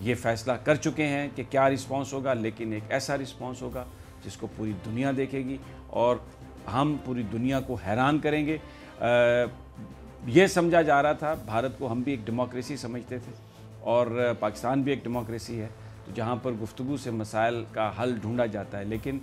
یہ فیصلہ کر چکے ہیں کہ کیا رسپانس ہوگا، لیکن ایک ایسا رسپانس ہوگا جس کو پوری دنیا دیکھے گی اور ہم پوری دنیا کو حیران کریں گے۔ یہ سمجھا جا رہا تھا، بھارت کو ہم بھی ایک ڈیموکریسی سمجھتے تھے اور پاکستان بھی ایک ڈیموکریسی ہے تو جہاں پر گفتگو سے مسائل کا حل ڈھونڈا جاتا ہے، لیکن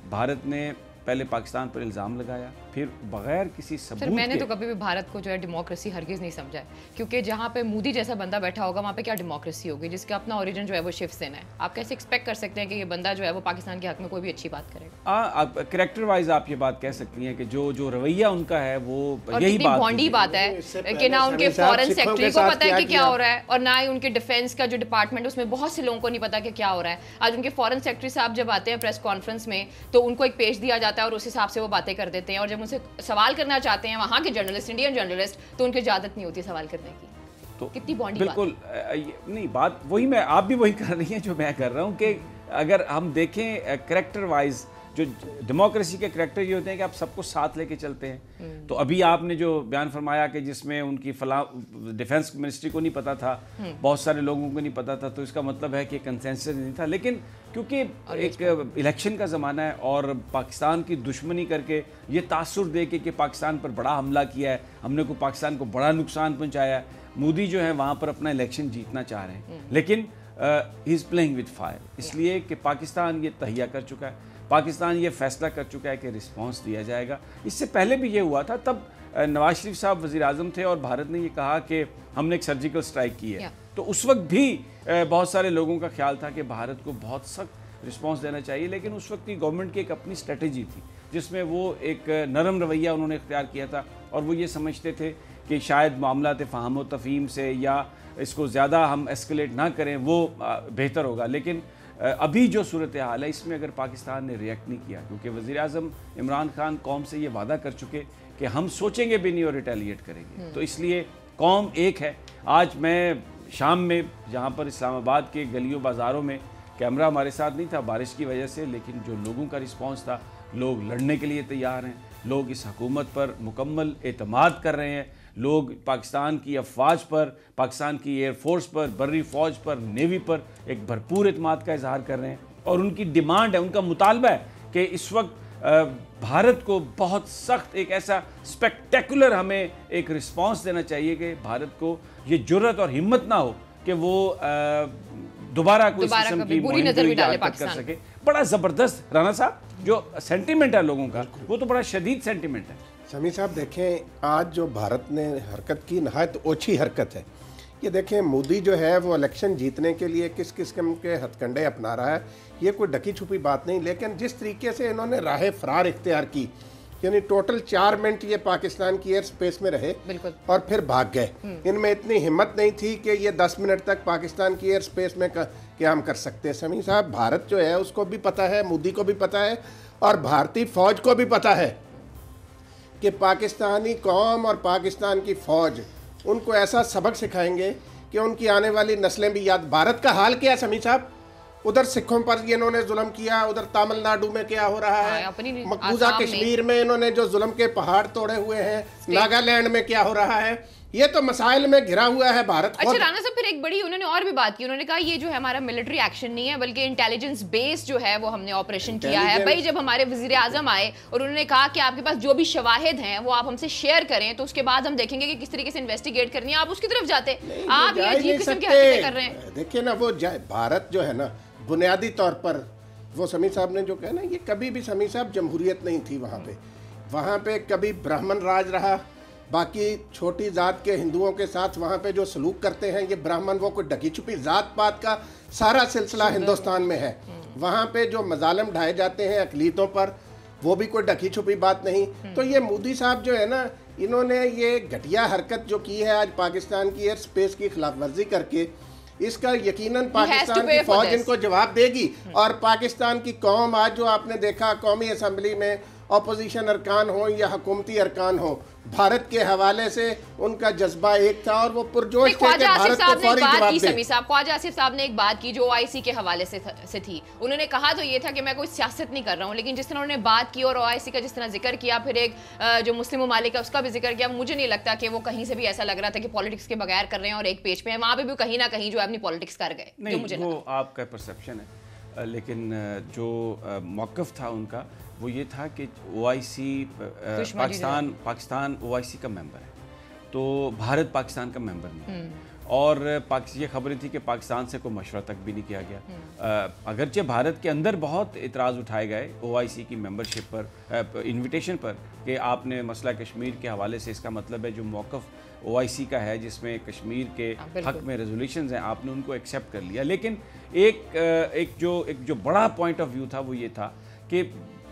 بھارت نے پہلے پاکستان پر الزام لگایا، پھر بغیر کسی ثبوت کے۔ میں نے تو کبھی بھی بھارت کو جو ہے ڈیموکریسی ہرگز نہیں سمجھا ہے، کیونکہ جہاں پہ مودی جیسا بندہ بیٹھا ہوگا وہاں پہ کیا ڈیموکریسی ہوگی، جس کا اپنا اوریجن جو ہے وہ شیو سین ہے۔ آپ کیسے ایکسپیکٹ کر سکتے ہیں کہ یہ بندہ جو ہے وہ پاکستان کے حق میں کوئی بھی اچھی بات کرے گا؟ کریکٹر وائز آپ یہ بات کہہ سکتی ہیں کہ جو رویہ ان کا ہے وہ یہی بھونڈی بات ہے کہ نہ ان کے فورن سیکٹری کو پتا ہے کہ کیا ہو رہا ہے اور نہ ہی ان کے ڈیفینس کا جو ڈپارٹمنٹ ہے اس میں بہت سے لوگوں کو نہیں پتا کہ کیا ہو رہا ہے۔ آج ان کے فورن سیکٹری صاحب جب آتے ہیں پریس کانفرنس میں تو ان کو ایک پیج دیا جاتا ہے اور اس حساب سے وہ باتیں کر دیتے ہیں، اور جب ان سے سوال کرنا چاہتے ہیں وہاں کے جرنلسٹ، انڈین جرنلسٹ، تو ان کی اجازت نہیں ہوتی سوال کرنے کی۔ تو کتنی بانڈی بالکل نہیں، بات وہی میں آپ بھی وہی کر رہی ہیں جو میں کر رہا ہوں کہ اگر ہم دیکھیں کریکٹر وائز جو ڈیموکریسی کے کریکٹر یہ ہوتے ہیں کہ آپ سب کو ساتھ لے کے چلتے ہیں۔ تو ابھی آپ نے جو بیان فرمایا کہ جس میں ان کی فلاں ڈیفنس منسٹری کو نہیں پتا تھا، بہت سارے لوگوں کو نہیں پتا تھا، تو اس کا مطلب ہے کہ کنسنسس نہیں تھا، لیکن کیونکہ ایک الیکشن کا زمانہ ہے اور پاکستان کی دشمنی کر کے یہ تاثر دے کے کہ پاکستان پر بڑا حملہ کیا ہے، ہم نے کو پاکستان کو بڑا نقصان پہنچایا ہے، مودی جو ہے وہاں پر اپنا الیکشن جیتنا چاہ رہے ہیں، لیکن ہی از پلینگ وتھ فائر، اس لیے کہ پاکستان یہ تہیہ کر چکا ہے، پاکستان یہ فیصلہ کر چکا ہے کہ رسپانس دیا جائے گا۔ اس سے پہلے بھی یہ ہوا تھا، تب نواز شریف صاحب وزیر اعظم تھے اور بھارت نے یہ کہا کہ ہم نے ایک سرجیکل سٹرائک کی ہے، تو اس وقت بھی بہت سارے لوگوں کا خیال تھا کہ بھارت کو بہت سخت رسپانس دینا چاہیے، لیکن اس وقت کی گورنمنٹ کی ایک اپنی اسٹریٹجی تھی جس میں وہ ایک نرم رویہ انہوں نے اختیار کیا تھا اور وہ یہ سمجھتے تھے کہ شاید معاملات فہم و تفہیم سے یا اس کو زیادہ ہم ایسکلیٹ نہ کریں وہ بہتر ہوگا۔ لیکن ابھی جو صورتحال ہے اس میں اگر پاکستان نے ریئیکٹ نہیں کیا، کیونکہ وزیر اعظم عمران خان قوم سے یہ وعدہ کر چکے کہ ہم سوچیں گے بھی نہیں اور ریٹیلیٹ کریں گے، تو اس لیے قوم ایک ہے۔ آج میں شام میں جہاں پر اسلام آباد کے گلیوں بازاروں میں کیمرہ ہمارے ساتھ نہیں تھا بارش کی وجہ سے، لیکن جو لوگوں کا رسپانس تھا، لوگ لڑنے کے لیے تیار ہیں، لوگ اس حکومت پر مکمل اعتماد کر رہے ہیں، لوگ پاکستان کی افواج پر، پاکستان کی ایئر فورس پر، بری فوج پر، نیوی پر ایک بھرپور اعتماد کا اظہار کر رہے ہیں، اور ان کی ڈیمانڈ ہے، ان کا مطالبہ ہے کہ اس وقت بھارت کو بہت سخت ایک ایسا سپیکٹیکولر ہمیں ایک رسپانس دینا چاہیے کہ بھارت کو یہ جرت اور ہمت نہ ہو کہ وہ دوبارہ کوئی قسم کی مہم کر سکے۔ بڑا زبردست رانا صاحب جو سینٹیمنٹ ہے لوگوں کا، وہ تو بڑا شدید سینٹیمنٹ ہے۔ سمیع صاحب دیکھیں، آج جو بھارت نے حرکت کی نہایت اوچھی حرکت ہے۔ یہ دیکھیں مودی جو ہے وہ الیکشن جیتنے کے لیے کس قسم کے ہتھ کنڈے اپنا رہا ہے، یہ کوئی ڈکی چھپی بات نہیں، لیکن جس طریقے سے انہوں نے راہ فرار اختیار کی، یعنی ٹوٹل 4 منٹ یہ پاکستان کی ایئر سپیس میں رہے اور پھر بھاگ گئے۔ ان میں اتنی ہمت نہیں تھی کہ یہ 10 منٹ تک پاکستان کی ایئر سپیس میں قیام کر سکتے۔ سمیع صاحب، بھارت جو ہے اس کو بھی پتہ ہے، مودی کو بھی پتہ ہے اور بھارتی فوج کو بھی پتہ ہے کہ پاکستانی قوم اور پاکستان کی فوج ان کو ایسا سبق سکھائیں گے کہ ان کی آنے والی نسلیں بھی یاد۔ بھارت کا حال کیا ہے سمیع صاحب؟ ادھر سکھوں پر انہوں نے ظلم کیا، ادھر تامل ناڈو میں کیا ہو رہا ہے، مقبوضہ کشمیر میں انہوں نے جو ظلم کے پہاڑ توڑے ہوئے ہیں، ناگالینڈ میں کیا ہو رہا ہے، یہ تو مسائل میں گھرا ہوا ہے بھارت۔ اچھا رانا صاحب، پھر ایک بڑی انہوں نے اور بھی بات کی، انہوں نے کہا یہ جو ہے ہمارا ملٹری ایکشن نہیں ہے بلکہ انٹیلیجنس بیس جو ہے وہ ہم نے آپریشن کیا ہے۔ بھائی جب ہمارے وزیر اعظم آئے اور انہوں نے کہا کہ آپ کے پاس جو بھی شواہد ہیں وہ آپ ہم سے شیئر کریں تو اس کے بعد ہم دیکھیں گے کہ کس طریقے سے انویسٹیگیٹ کرنی ہے، آپ اس کی طرف جاتے، آپ یہ عجیب قسم کی حرکتیں کر رہے ہیں۔ دیکھیں نا، وہ بھارت جو ہے نا بنیادی طور پر، وہ سمیع صاحب نے جو کہا نا، یہ کبھی بھی سمیع صاحب جمہوریت نہیں تھی وہاں پہ کبھی برہمن راج رہا، باقی چھوٹی ذات کے ہندوؤں کے ساتھ وہاں پہ جو سلوک کرتے ہیں یہ برہمن، وہ کوئی ڈکی چھپی ذات پات کا سارا سلسلہ ہندوستان میں ہے۔ وہاں پہ جو مظالم ڈھائے جاتے ہیں اقلیتوں پر، وہ بھی کوئی ڈکی چھپی بات نہیں۔ تو یہ مودی صاحب جو ہے نا، انہوں نے یہ گھٹیا حرکت جو کی ہے آج پاکستان کی ایئر سپیس کی خلاف ورزی کر کے، اس کا یقیناً پاکستان کی فوج ان کو جواب دے گی، اور پاکستان کی قوم آج جو آپ نے دیکھا قومی اسمبلی میں اپوزیشن ارکان ہوں یا حکومتی ارکان ہوں، بھارت کے حوالے سے ان کا جذبہ ایک تھا اور وہ پرجوش تھے کہ بھارت کو فوری جواب دے۔ خواجہ آصف صاحب نے ایک بات کی جو OIC کے حوالے سے تھی، انہوں نے کہا تو یہ تھا کہ میں کوئی سیاست نہیں کر رہا ہوں، لیکن جس طرح انہوں نے بات کی اور OIC کا جس طرح ذکر کیا، پھر ایک جو مسلم ممالک ہے اس کا بھی ذکر کیا، مجھے نہیں لگتا کہ وہ کہیں سے بھی ایسا لگ رہا تھا کہ پالیٹکس کے بغیر کر رہے ہیں اور ایک پیج پہ ہیں، وہاں پہ بھی کہیں نہ کہیں جو اپنی پالیٹکس کر گئے۔ نہیں، وہ آپ کا پرسپشن ہے، لیکن جو موقف تھا ان کا وہ یہ تھا کہ OIC پاکستان OIC کا ممبر ہے، تو بھارت پاکستان کا ممبر نہیں، اور یہ خبریں تھی کہ پاکستان سے کوئی مشورہ تک بھی نہیں کیا گیا، اگرچہ بھارت کے اندر بہت اعتراض اٹھائے گئے OIC کی ممبرشپ پر، انویٹیشن پر، کہ آپ نے مسئلہ کشمیر کے حوالے سے، اس کا مطلب ہے جو موقف OIC کا ہے جس میں کشمیر کے حق میں ریزولیشنز ہیں، آپ نے ان کو ایکسیپٹ کر لیا، لیکن ایک جو بڑا پوائنٹ آف ویو تھا وہ یہ تھا کہ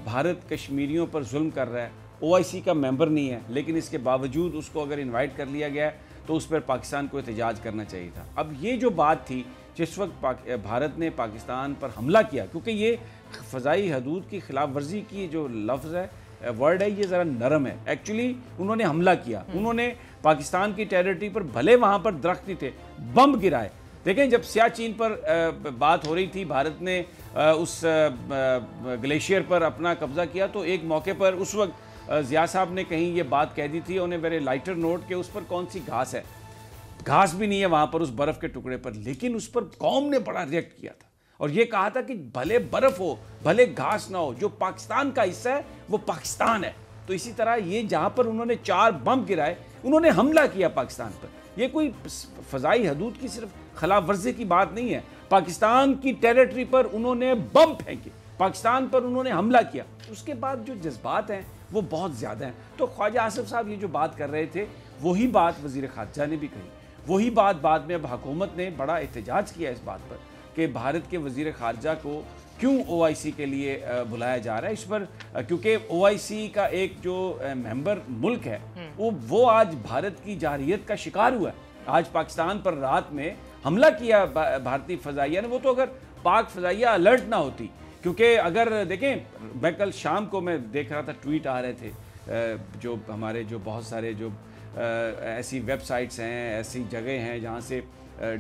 بھارت کشمیریوں پر ظلم کر رہا ہے، OIC کا ممبر نہیں ہے، لیکن اس کے باوجود اس کو اگر انوائٹ کر لیا گیا ہے تو اس پر پاکستان کو احتجاج کرنا چاہیے تھا۔ اب یہ جو بات تھی جس وقت بھارت نے پاکستان پر حملہ کیا، کیونکہ یہ فضائی حدود کی خلاف ورزی کی جو لفظ ہے، ورڈ ہے، یہ ذرا نرم ہے، ایکچولی انہوں نے حملہ کیا، انہوں نے پاکستان کی ٹیریٹری پر، بھلے وہاں پر درخت نہیں تھے، بم گرائے۔ دیکھیں جب سیاچین پر بات ہو رہی تھی، بھارت نے اس گلیشیئر پر اپنا قبضہ کیا، تو ایک موقع پر اس وقت ضیاء صاحب نے کہیں یہ بات کہہ دی تھی انہیں ویری لائٹر نوٹ کہ اس پر کون سی گھاس ہے، گھاس بھی نہیں ہے وہاں پر اس برف کے ٹکڑے پر، لیکن اس پر قوم نے بڑا ریئیکٹ کیا تھا اور یہ کہا تھا کہ بھلے برف ہو بھلے گھاس نہ ہو، جو پاکستان کا حصہ ہے وہ پاکستان ہے۔ تو اسی طرح یہ جہاں پر انہوں نے 4 بم گرائے، انہوں نے حملہ کیا پاکستان پر، یہ کوئی فضائی حدود کی صرف خلاف ورزی کی بات نہیں ہے، پاکستان کی ٹیریٹری پر انہوں نے بم پھینکے، پاکستان پر انہوں نے حملہ کیا۔ اس کے بعد جو جذبات ہیں وہ بہت زیادہ ہیں۔ تو خواجہ آصف صاحب یہ جو بات کر رہے تھے وہی بات وزیر خارجہ نے بھی کہی، وہی بات بعد میں اب حکومت نے بڑا احتجاج کیا اس بات پر کہ بھارت کے وزیر خارجہ کو کیوں OIC کے لیے بلایا جا رہا ہے، اس پر کیونکہ OIC کا ایک جو ممبر ملک ہے وہ آج بھارت کی جارحیت کا شکار ہوا ہے۔ آج پاکستان پر رات میں حملہ کیا بھارتی فضائیہ نے، وہ تو اگر پاک فضائیہ الرٹ نہ ہوتی، کیونکہ اگر دیکھیں میں کل شام کو میں دیکھ رہا تھا ٹویٹ آ رہے تھے جو ہمارے جو بہت سارے جو ایسی ویب سائٹس ہیں، ایسی جگہ ہیں جہاں سے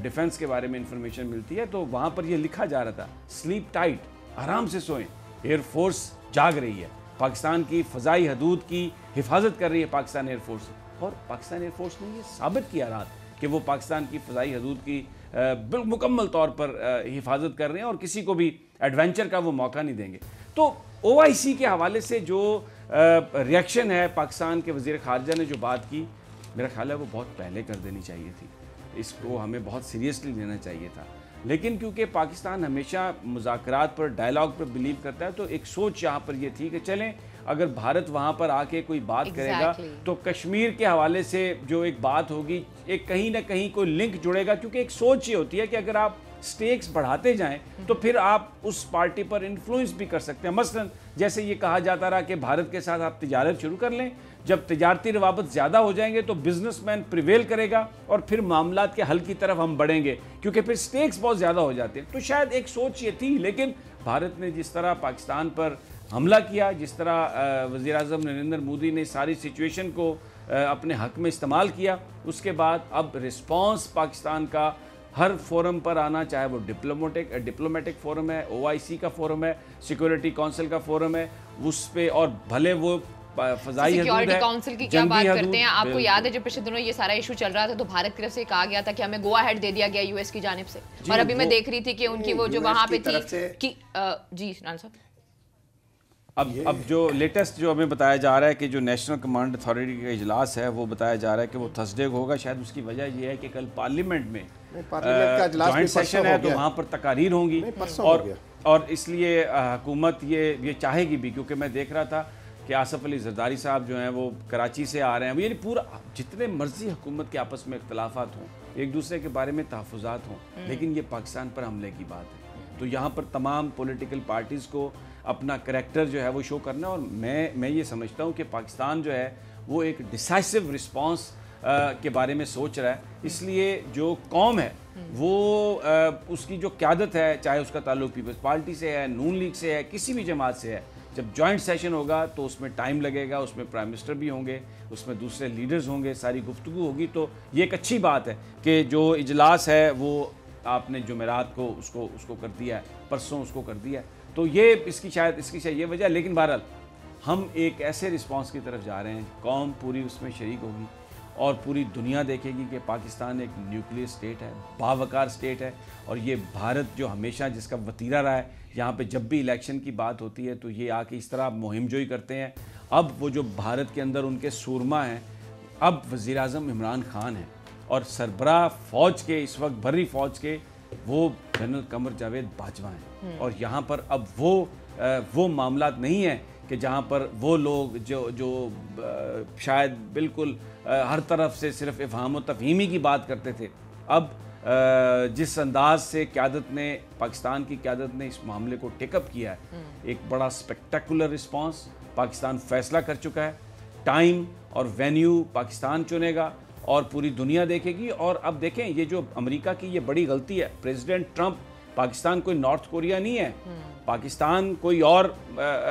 ڈیفنس کے بارے میں انفارمیشن ملتی ہے، تو وہاں پر یہ لکھا جا رہا تھا سلیپ ٹائٹ، آرام سے سوئیں، ایئر فورس جاگ رہی ہے، پاکستان کی فضائی حدود کی حفاظت کر رہی ہے پاکستان ایئر فورس، اور پاکستان ایئر فورس نے یہ ثابت کیا رات کہ وہ پاکستان کی فضائی حدود کی مکمل طور پر حفاظت کر رہے ہیں اور کسی کو بھی ایڈونچر کا وہ موقع نہیں دیں گے۔ تو OIC کے حوالے سے جو ریاکشن ہے پاکستان کے وزیر خارجہ نے جو بات کی، میرا خیال ہے وہ بہت پہلے کر دینی چاہیے تھی، اس کو ہمیں بہت سیریسلی لینا چاہیے تھا، لیکن کیونکہ پاکستان ہمیشہ مذاکرات پر، ڈائلاگ پر بلیو کرتا ہے، تو ایک سوچ یہاں پر یہ تھی کہ چلیں اگر بھارت وہاں پر آ کے کوئی بات کرے گا تو کشمیر کے حوالے سے جو ایک بات ہوگی، ایک کہیں نہ کہیں کوئی لنک جڑے گا، کیونکہ ایک سوچ یہ ہوتی ہے کہ اگر آپ سٹیکس بڑھاتے جائیں تو پھر آپ اس پارٹی پر انفلوئنس بھی کر سکتے ہیں۔ مثلا جیسے یہ کہا جاتا رہا کہ بھارت کے ساتھ آپ تجارت شروع کر لیں، جب تجارتی روابط زیادہ ہو جائیں گے تو بزنس مین پریویل کرے گا اور پھر معاملات کے حل کی طرف ہم بڑھیں گے، کیونکہ پھر سٹیکس بہت زیادہ ہو جاتے ہیں۔ تو شاید ایک سوچ یہ تھی، لیکن بھارت نے جس طرح پاکستان پر حملہ کیا، جس طرح وزیر اعظم نریندر مودی نے ساری سچویشن کو اپنے حق میں استعمال کیا، اس کے بعد اب رسپانس پاکستان کا ہر فورم پر آنا، چاہے وہ ڈپلومیٹک فورم ہے، OIC کا فورم ہے، سیکورٹی کونسل کا فورم ہے، اس پہ، اور بھلے وہ فضائی حدود ہے، سیکورٹی کونسل کی کیا بات کرتے ہیں؟ آپ کو یاد ہے جب پچھلے دنوں یہ سارا ایشو چل رہا تھا تو بھارت کی طرف سے کہا گیا تھا کہ ہمیں گو اہیڈ دے دیا گیا US کی جانب سے، اور ابھی میں دیکھ رہی تھی کہ ان کی وہ جو وہاں پہ تھی جی ران صاحب، اب جو لیٹسٹ جو ہمیں بتایا جا رہا ہے کہ جو نیشنل کمانڈ اتھارٹی کا اجلاس ہے وہ بتایا جا رہا ہے کہ وہ تھرسڈے کو ہوگا، شاید اس کی وجہ یہ ہے کہ کل پارلیمنٹ میں جوائنٹ سیشن ہے تو وہاں پر تقاریر ہوں گی، اور اس لیے حکومت یہ چاہے گی بھی، کیونکہ میں دیکھ رہا تھا کہ آصف علی زرداری صاحب جو ہیں وہ کراچی سے آ رہے ہیں، یعنی پورا جتنے مرضی حکومت کے آپس میں اختلافات ہوں، ایک دوسرے کے بارے میں تحفظات ہوں، لیکن یہ پاکستان پر حملے کی بات ہے، تو یہاں پر تمام پولیٹیکل پارٹیز کو اپنا کریکٹر جو ہے وہ شو کرنا ہے، اور میں یہ سمجھتا ہوں کہ پاکستان جو ہے وہ ایک ڈیسائسو رسپانس کے بارے میں سوچ رہا ہے، اس لیے جو قوم ہے وہ اس کی جو قیادت ہے، چاہے اس کا تعلق پیپلز پارٹی سے ہے، نون لیگ سے ہے، کسی بھی جماعت سے ہے، جب جوائنٹ سیشن ہوگا تو اس میں ٹائم لگے گا, اس میں پرائم منسٹر بھی ہوں گے, اس میں دوسرے لیڈرز ہوں گے, ساری گفتگو ہوگی. تو یہ ایک اچھی بات ہے کہ جو اجلاس ہے وہ آپ نے جمعرات کو اس کو کر دیا ہے, پرسوں اس کو کر دیا ہے. تو یہ اس کی شاید یہ وجہ ہے. لیکن بہرحال ہم ایک ایسے رسپانس کی طرف جا رہے ہیں, قوم پوری اس میں شریک ہوگی اور پوری دنیا دیکھے گی کہ پاکستان ایک نیوکلیئر سٹیٹ ہے, باوقار سٹیٹ ہے. اور یہ بھارت جو ہمیشہ جس کا وتیرہ رہا ہے, یہاں پہ جب بھی الیکشن کی بات ہوتی ہے تو یہ آ کے اس طرح مہم جوئی کرتے ہیں. اب وہ جو بھارت کے اندر ان کے سورما ہیں, اب وزیر اعظم عمران خان ہیں اور سربراہ فوج کے اس وقت بھری فوج کے وہ جنرل قمر جاوید باجوہ ہیں. اور یہاں پر اب وہ معاملات نہیں ہیں کہ جہاں پر وہ لوگ جو شاید بالکل ہر طرف سے صرف افہام و تفہیمی کی بات کرتے تھے, اب جس انداز سے قیادت نے, پاکستان کی قیادت نے اس معاملے کو ٹیک اپ کیا ہے, ایک بڑا سپیکٹیکولر رسپانس. پاکستان فیصلہ کر چکا ہے, ٹائم اور وینیو پاکستان چنے گا اور پوری دنیا دیکھے گی. اور اب دیکھیں یہ جو امریکہ کی یہ بڑی غلطی ہے, پریزیڈنٹ ٹرمپ, پاکستان کوئی نارتھ کوریا نہیں ہے, پاکستان کوئی اور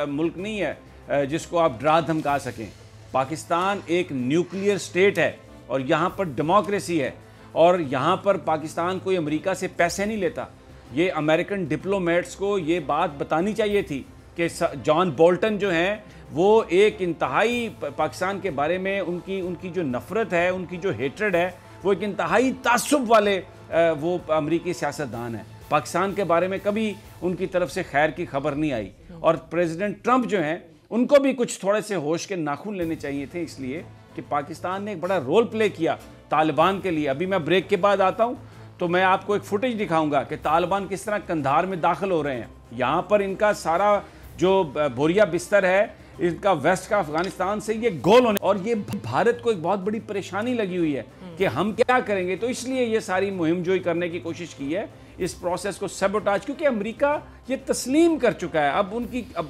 ملک نہیں ہے جس کو آپ ڈرا دھمکا سکیں. پاکستان ایک نیوکلیئر سٹیٹ ہے اور یہاں پر ڈیموکریسی ہے اور یہاں پر پاکستان کوئی امریکہ سے پیسے نہیں لیتا. یہ امریکن ڈپلومیٹس کو یہ بات بتانی چاہیے تھی کہ جان بولٹن جو ہیں وہ ایک انتہائی پاکستان کے بارے میں ان کی جو نفرت ہے, ان کی جو ہیٹرڈ ہے, وہ ایک انتہائی تعصب والے وہ امریکی سیاستدان ہیں. پاکستان کے بارے میں کبھی ان کی طرف سے خیر کی خبر نہیں آئی. اور پریزیڈنٹ ٹرمپ جو ہیں ان کو بھی کچھ تھوڑے سے ہوش کے ناخن لینے چاہیے تھے, اس لیے کہ پاکستان نے ایک بڑا رول پلے کیا طالبان کے لیے. ابھی میں بریک کے بعد آتا ہوں تو میں آپ کو ایک فوٹیج دکھاؤں گا کہ طالبان کس طرح قندھار میں داخل ہو رہے ہیں. یہاں پر ان کا سارا جو بوریا بستر ہے ان کا ویسٹ کا افغانستان سے یہ گول ہونے, اور یہ بھارت کو ایک بہت بڑی پریشانی لگی ہوئی ہے کہ ہم کیا کریں گے. تو اس لیے یہ ساری مہم جوئی کرنے کی کوشش کی ہے, اس پروسیس کو سیبوٹاج, کیونکہ امریکہ یہ تسلیم کر چکا ہے. اب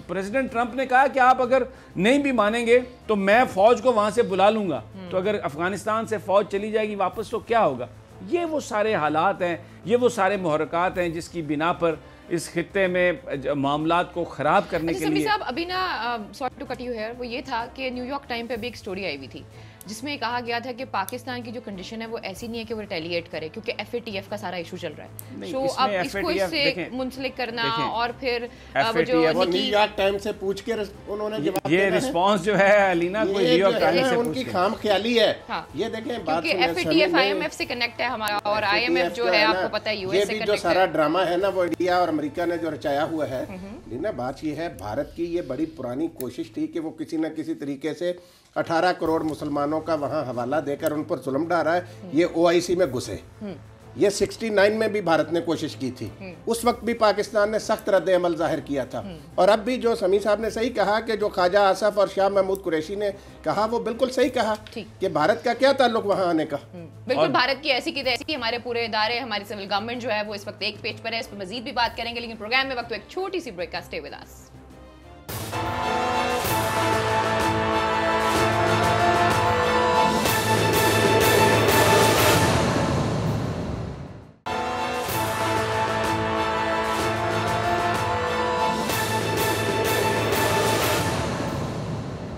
پریزیڈنٹ ٹرمپ نے کہا کہ آپ اگر نہیں بھی مانیں گے تو میں فوج کو وہاں سے بلا لوں گا. تو اگر افغانستان سے فوج چلی جائے گی واپس تو کیا ہوگا. یہ وہ سارے حالات ہیں, یہ وہ سارے محرکات ہیں جس کی بنا پر اس خطے میں معاملات کو خراب کرنے کے لیے. صاحب ابھی نا sorry to cut you here, وہ یہ تھا کہ نیو یارک ٹائم پہ بھی ایک سٹوری آئی ہوئی تھی جس میں کہا گیا تھا کہ پاکستان کی جو کنڈیشن ہے وہ ایسی نہیں ہے کہ وہ ریٹیلیٹ کرے, کیونکہ ایف اے ٹی ایف کا سارا ایشو چل رہا ہے. سو اب اس کو اس سے منسلک کرنا اور پھر وہ نیو یارک ٹائم سے پوچھ کے انہوں نے جواب یہ رسپانس جو ہے علینا کوئی نیو یارک ٹائم سے ان کی خام خیالی ہے. یہ دیکھیں بات کیونکہ F A T F I M F سے کنیکٹ ہے ہمارا, اور آئی ایم ایف جو ہے آپ کو پتہ ہے یو ایس سے کنیکٹ ہے. یہ بھی جو سارا ڈرامہ ہے نا وہ انڈیا اور امریکہ نے جو رچایا ہوا ہے. لینا بات یہ ہے, بھارت کی یہ بڑی پرانی کوشش تھی کہ وہ کسی نہ کسی طریقے سے 18 کروڑ مسلمانوں کا وہاں حوالہ دے کر ان پر ظلم ڈھا رہا ہے, یہ OIC میں گھسے. یہ 69 میں بھی بھارت نے کوشش کی تھی, اس وقت بھی پاکستان نے سخت رد عمل ظاہر کیا تھا. اور اب بھی جو سمیع صاحب نے صحیح کہا کہ جو خواجہ آصف اور شاہ محمود قریشی نے کہا وہ بالکل صحیح کہا کہ بھارت کا کیا تعلق وہاں آنے کا. بالکل بھارت کی ایسی کی تیسی, ہمارے پورے ادارے, ہماری سول گورنمنٹ جو ہے وہ اس وقت ایک پیج پر ہے. اس پر مزید بھی بات کریں گے, لیکن پروگرام میں وقت ایک چھوٹی سی بریک کا. Stay with us.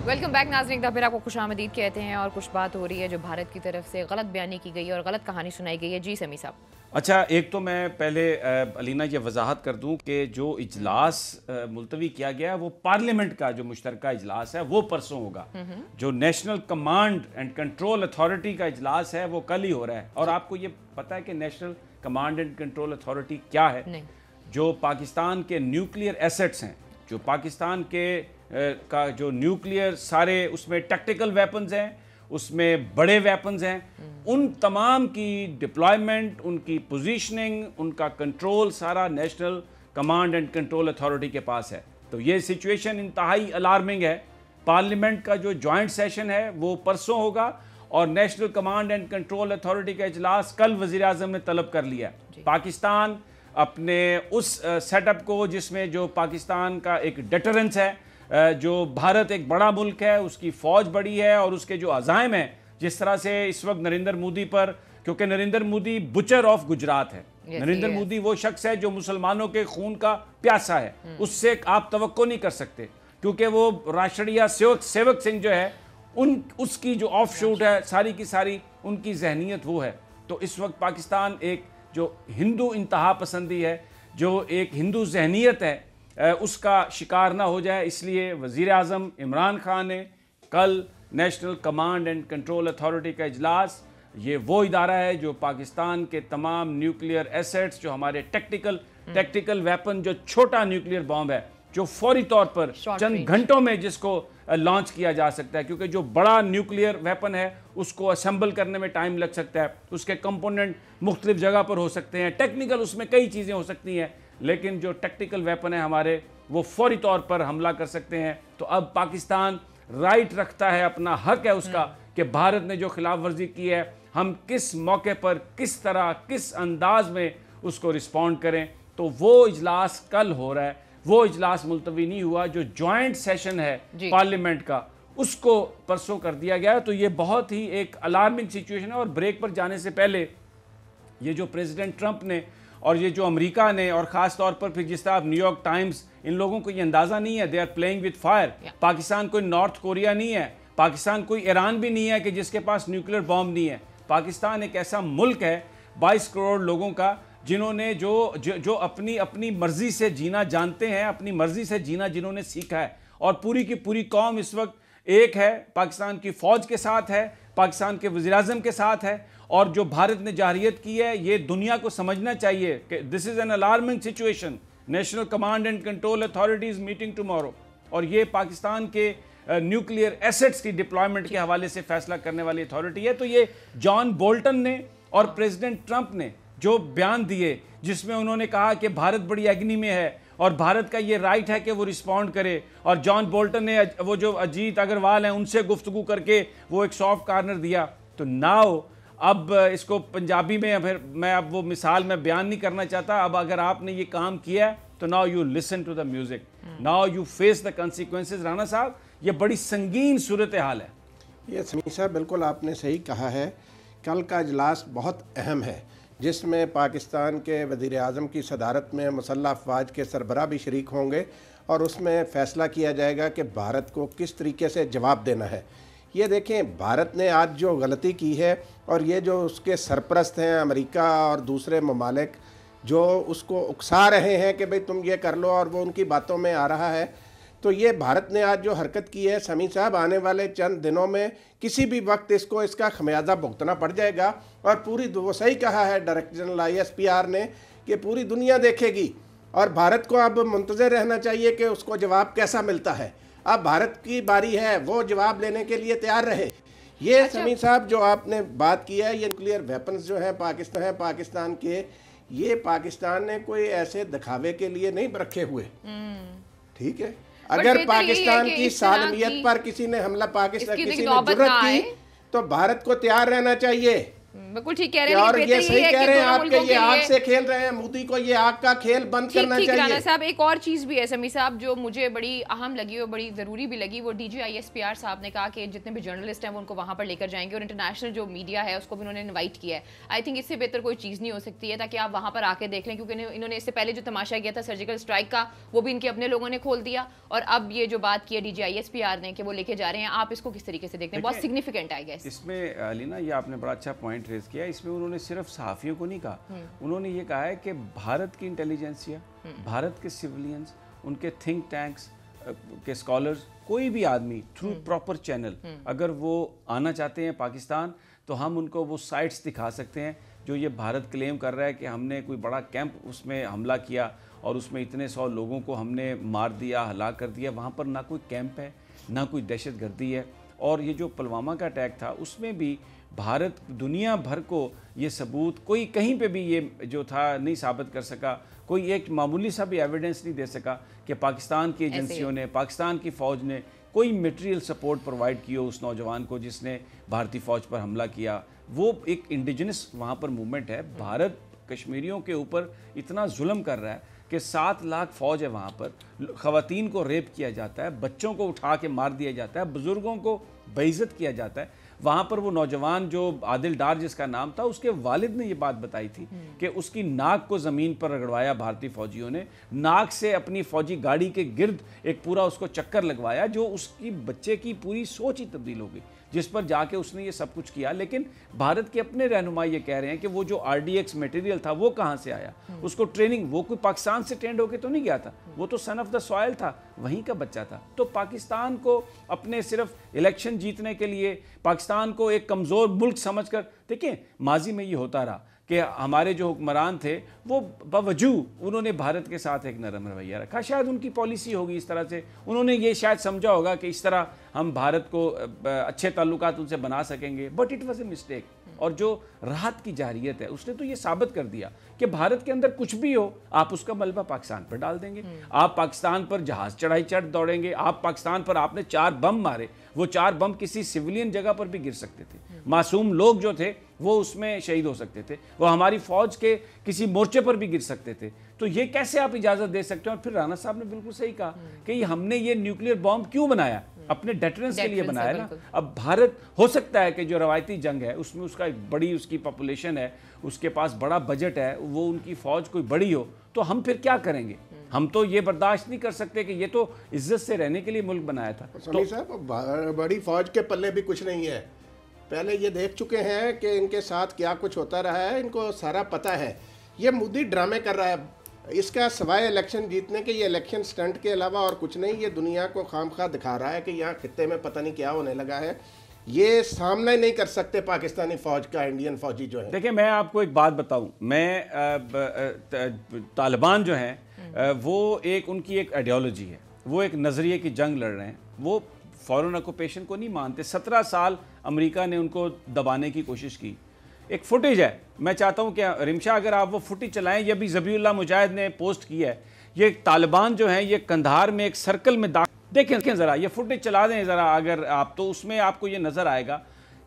Welcome back ناظرین, پھر آپ کو خوش آمدید کہتے ہیں. اور کچھ بات ہو رہی ہے جو بھارت کی طرف سے غلط بیانی کی گئی ہے اور غلط کہانی سنائی گئی ہے. جی سمیع صاحب. اچھا, ایک تو میں پہلے علینا یہ وضاحت کر دوں کہ جو اجلاس ملتوی کیا گیا ہے وہ پارلیمنٹ کا جو مشترکہ اجلاس ہے وہ پرسوں ہوگا. جو national command and control authority کا اجلاس ہے وہ کل ہی ہو رہا ہے. اور آپ کو یہ پتہ ہے کہ national command and control authority کیا ہے؟ جو پاکستان کے نیوکلیئر ایسٹس ہیں, جو پاکستان کے کا جو نیوکلیئر سارے اس میں ٹیکٹیکل ویپنز ہیں, اس میں بڑے ویپنز ہیں, ان تمام کی ڈپلائمنٹ, ان کی پوزیشننگ, ان کا کنٹرول سارا national command and control authority کے پاس ہے. تو یہ سچویشن انتہائی الارمنگ ہے. پارلیمنٹ کا جو جوائنٹ سیشن ہے وہ پرسوں ہوگا اور national command and control authority کا اجلاس کل وزیر اعظم نے طلب کر لیا. پاکستان اپنے اس سیٹ اپ کو جس میں جو پاکستان کا ایک ڈیٹرنس ہے, جو بھارت ایک بڑا ملک ہے, اس کی فوج بڑی ہے اور اس کے جو عزائم ہیں, جس طرح سے اس وقت نریندر مودی پر, کیونکہ نریندر مودی بچر آف گجرات ہے, نریندر مودی وہ شخص ہے جو مسلمانوں کے خون کا پیاسا ہے, اس سے آپ توقع نہیں کر سکتے. کیونکہ وہ راشٹریہ سیوک سنگھ جو ہے اس کی جو آف شوٹ ہے ساری کی ساری ان کی ذہنیت وہ ہے. تو اس وقت پاکستان ایک جو ہندو انتہا پسندی ہے, جو ایک ہندو ذہنیت ہے, اس کا شکار نہ ہو جائے. اس لیے وزیر اعظم عمران خان نے کل national command and control authority کا اجلاس, یہ وہ ادارہ ہے جو پاکستان کے تمام نیوکلیئر ایسٹس, جو ہمارے ٹیکٹیکل ویپن, جو چھوٹا نیوکلیئر بام ہے جو فوری طور پر چند گھنٹوں میں جس کو لانچ کیا جا سکتا ہے, کیونکہ جو بڑا نیوکلیئر ویپن ہے اس کو اسمبل کرنے میں ٹائم لگ سکتا ہے, اس کے کمپوننٹ مختلف جگہ پر ہو سکتے ہیں, ٹیکنیکل اس میں کئی چیزیں ہو سکتی ہیں, لیکن جو ٹیکٹیکل ویپن ہے ہمارے وہ فوری طور پر حملہ کر سکتے ہیں. تو اب پاکستان رائٹ رکھتا ہے, اپنا حق ہے اس کا کہ بھارت نے جو خلاف ورزی کی ہے ہم کس موقع پر, کس طرح, کس انداز میں اس کو رسپونڈ کریں. تو وہ اجلاس کل ہو رہا ہے, وہ اجلاس ملتوی نہیں ہوا. جو جوائنٹ سیشن ہے پارلیمنٹ کا اس کو پرسوں کر دیا گیا. تو یہ بہت ہی ایک الارمنگ سچویشن ہے. اور بریک پر جانے سے پہلے یہ جو پریزیڈنٹ ٹرمپ نے اور یہ جو امریکہ نے, اور خاص طور پر پھر جس طرح نیو یارک ٹائمز, ان لوگوں کو یہ اندازہ نہیں ہے, they are playing with fire. Pakistan کوئی نارتھ کوریا نہیں ہے, پاکستان کوئی ایران بھی نہیں ہے کہ جس کے پاس نیوکلیئر بام نہیں ہے. پاکستان ایک ایسا ملک ہے 22 کروڑ لوگوں کا جنہوں نے جو اپنی مرضی سے جینا جانتے ہیں, اپنی مرضی سے جینا جنہوں نے سیکھا ہے. اور پوری کی پوری قوم اس وقت ایک ہے, پاکستان کی فوج کے ساتھ ہے, پاکستان کے وزیر اعظم کے ساتھ ہے. اور جو بھارت نے جارحیت کی ہے یہ دنیا کو سمجھنا چاہیے کہ this is an alarming situation. National command and control authority is meeting tomorrow, اور یہ پاکستان کے نیوکلیئر ایسٹس کی ڈپلائمنٹ کے حوالے سے فیصلہ کرنے والی اتھارٹی ہے. تو یہ جان بولٹن نے اور پریزیڈنٹ ٹرمپ نے جو بیان دیے جس میں انہوں نے کہا کہ بھارت بڑی ایگنی میں ہے اور بھارت کا یہ رائٹ ہے کہ وہ رسپونڈ کرے, اور جان بولٹن نے وہ جو اجیت اگروال ہیں ان سے گفتگو کر کے وہ ایک سافٹ کارنر دیا. تو ناؤ اب اس کو پنجابی میں, پھر میں اب وہ مثال میں بیان نہیں کرنا چاہتا, اب اگر آپ نے یہ کام کیا ہے تو now you listen to the music, now you face the consequences. Rana صاحب یہ بڑی سنگین صورتحال ہے. یہ سمیع صاحب بالکل آپ نے صحیح کہا ہے. کل کا اجلاس بہت اہم ہے جس میں پاکستان کے وزیر اعظم کی صدارت میں مسلح افواج کے سربراہ بھی شریک ہوں گے, اور اس میں فیصلہ کیا جائے گا کہ بھارت کو کس طریقے سے جواب دینا ہے. یہ دیکھیں بھارت نے آج جو غلطی کی ہے, اور یہ جو اس کے سرپرست ہیں امریکہ اور دوسرے ممالک جو اس کو اکسا رہے ہیں کہ بھئی تم یہ کر لو, اور وہ ان کی باتوں میں آ رہا ہے, تو یہ بھارت نے آج جو حرکت کی ہے سمیع صاحب, آنے والے چند دنوں میں کسی بھی وقت اس کا خمیازہ بھگتنا پڑ جائے گا. اور پوری وہ صحیح کہا ہے ڈائریکٹر جنرل ISPR نے کہ پوری دنیا دیکھے گی, اور بھارت کو اب منتظر رہنا چاہیے کہ اس کو جواب کیسا ملتا ہے. اب بھارت کی باری ہے, وہ جواب لینے کے لیے تیار رہے. یہ سمیع صاحب جو آپ نے بات کی ہے, یہ نیوکلیئر ویپنز جو ہیں پاکستان کے, یہ پاکستان نے کوئی ایسے دکھاوے کے لیے نہیں رکھے ہوئے. ٹھیک ہے, اگر پاکستان کی سالمیت پر کسی نے حملہ کسی نے جرأت کی تو بھارت کو تیار رہنا چاہیے. بالکل ٹھیک کہہ رہے ہیں, اور یہ صحیح کہہ رہے ہیں آپ کہ یہ آگ سے کھیل رہے ہیں, مودی کو یہ آگ کا کھیل بند کرنا چاہیے. رانا صاحب ایک اور چیز بھی ہے سمیع صاحب جو مجھے بڑی اہم لگی اور بڑی ضروری بھی لگی, وہ DG ISPR صاحب نے کہا کہ جتنے بھی جرنلسٹ ہیں وہ ان کو وہاں پر لے کر جائیں گے, اور انٹرنیشنل جو میڈیا ہے اس کو بھی انہوں نے انوائٹ کیا ہے. آئی تھنک اس سے بہتر کوئی چیز نہیں ہو سکتی ہے تاکہ آپ وہاں پر آ کے دیکھ لیں, کیونکہ انہوں نے اس سے پہلے جو تماشا کیا تھا سرجیکل اسٹرائک کا وہ بھی ان کے اپنے لوگوں نے کھول دیا, اور اب یہ جو بات کی ہے DG ISPR نے کہ وہ لے کے جا رہے ہیں, آپ اس کو کس طریقے سے دیکھتے ہیں؟ بہت سگنیفیکنٹ آئی گیس. اس میں علینا یہ آپ نے بڑا اچھا پوائنٹ ریز کیا. اس میں انہوں نے صرف صحافیوں کو نہیں کہا, انہوں نے یہ کہا ہے کہ بھارت کی انٹیلیجنسیا, بھارت کے سیولینز, ان کے تھنک ٹینکس کے اسکالرز, کوئی بھی آدمی تھرو پراپر چینل اگر وہ آنا چاہتے ہیں پاکستان تو ہم ان کو وہ سائٹس دکھا سکتے ہیں جو یہ بھارت کلیم کر رہا ہے کہ ہم نے کوئی بڑا کیمپ اس میں حملہ کیا اور اس میں اتنے 100 لوگوں کو ہم نے مار دیا, ہلاک کر دیا. وہاں پر نہ کوئی کیمپ ہے, نہ کوئی دہشت گردی ہے. اور یہ جو پلوامہ کا اٹیک تھا اس میں بھی بھارت دنیا بھر کو یہ ثبوت کوئی کہیں پہ بھی یہ جو تھا نہیں ثابت کر سکا, کوئی ایک معمولی سا بھی ایویڈنس نہیں دے سکا کہ پاکستان کی ایجنسیوں نے, پاکستان کی فوج نے کوئی میٹیریل سپورٹ پرووائڈ کی ہو اس نوجوان کو جس نے بھارتی فوج پر حملہ کیا. وہ ایک انڈیجنس وہاں پر موومنٹ ہے. بھارت کشمیریوں کے اوپر اتنا ظلم کر رہا ہے کہ 7 لاکھ فوج ہے وہاں پر, خواتین کو ریپ کیا جاتا ہے, بچوں کو اٹھا کے مار دیا جاتا ہے, بزرگوں کو بے عزت کیا جاتا ہے. وہاں پر وہ نوجوان جو عادل ڈار جس کا نام تھا، اس کے والد نے یہ بات بتائی تھی کہ اس کی ناک کو زمین پر رگڑوایا بھارتی فوجیوں نے، ناک سے اپنی فوجی گاڑی کے گرد ایک پورا اس کو چکر لگوایا، جو اس کی بچے کی پوری سوچ ہی تبدیل ہو گئی، جس پر جا کے اس نے یہ سب کچھ کیا۔ لیکن بھارت کے اپنے رہنما یہ کہہ رہے ہیں کہ وہ جو RDX میٹیریل تھا وہ کہاں سے آیا، اس کو ٹریننگ، وہ کوئی پاکستان سے ٹرینڈ ہو کے تو نہیں گیا تھا، وہ تو سن آف دا سوائل تھا، وہیں کا بچہ تھا۔ تو پاکستان کو اپنے صرف الیکشن جیتنے کے لیے، پاکستان کو ایک کمزور ملک سمجھ کر، دیکھیں ماضی میں یہ ہوتا رہا کہ ہمارے جو حکمران تھے وہ باوجود انہوں نے بھارت کے ساتھ ایک نرم رویہ رکھا، شاید ان کی پالیسی ہوگی اس طرح سے، انہوں نے یہ شاید سمجھا ہوگا کہ اس طرح ہم بھارت کو اچھے تعلقات ان سے بنا سکیں گے، but it was a mistake. اور جو راحت کی جارحیت ہے اس نے تو یہ ثابت کر دیا کہ بھارت کے اندر کچھ بھی ہو آپ اس کا ملبہ پاکستان پر ڈال دیں گے، آپ پاکستان پر جہاز چڑھائی چڑھ دوڑیں گے، آپ پاکستان پر آپ نے 4 بم مارے، وہ 4 بم کسی سیولین جگہ پر بھی گر سکتے تھے، معصوم لوگ جو تھے وہ اس میں شہید ہو سکتے تھے، وہ ہماری فوج کے کسی مورچے پر بھی گر سکتے تھے۔ تو یہ کیسے آپ اجازت دے سکتے ہیں؟ اور پھر رانا صاحب نے بالکل صحیح کہا کہ ہم نے یہ نیوکلیر بام کیوں بنایا؟ اپنے ڈیٹرنس کے لیے بنایا نا۔ اب بھارت ہو سکتا ہے کہ جو روایتی جنگ ہے اس میں اس کا ایک بڑی اس کی پاپولیشن ہے، اس کے پاس بڑا بجٹ ہے، وہ ان کی فوج کوئی بڑی ہو، تو ہم پھر کیا کریں گے؟ ہم تو یہ برداشت نہیں کر سکتے کہ یہ تو عزت سے رہنے کے لیے ملک بنایا تھا۔ سمیع صاحب، بڑی فوج کے پلے بھی کچھ نہیں ہے، پہلے یہ دیکھ چکے ہیں کہ ان کے ساتھ کیا کچھ ہوتا رہا ہے، ان کو سارا پتہ ہے۔ یہ مودی ڈرامے کر رہا ہے، اس کا سوائے الیکشن جیتنے کے، یہ الیکشن سٹنٹ کے علاوہ اور کچھ نہیں، یہ دنیا کو خام خواہ دکھا رہا ہے کہ یہاں خطے میں پتہ نہیں کیا ہونے لگا ہے۔ یہ سامنا ہی نہیں کر سکتے پاکستانی فوج کا، انڈین فوجی جو ہے۔ دیکھیں میں آپ کو ایک بات بتاؤں، میں طالبان جو ہیں وہ ان کی ایک آئیڈیالوجی ہے، وہ ایک نظریے کی جنگ لڑ رہے ہیں، وہ فورن آکوپیشن کو نہیں مانتے۔ 17 سال امریکہ نے ان کو دبانے کی کوشش کی۔ ایک فوٹیج ہے، میں چاہتا ہوں کہ رمشا اگر آپ وہ فوٹیج چلائیں، یہ بھی ذبیح اللہ مجاہد نے پوسٹ کی ہے، یہ طالبان جو ہیں یہ کندھار میں ایک سرکل میں دیکھیں ذرا یہ فوٹیج چلا دیں ذرا اگر آپ، تو اس میں آپ کو یہ نظر آئے گا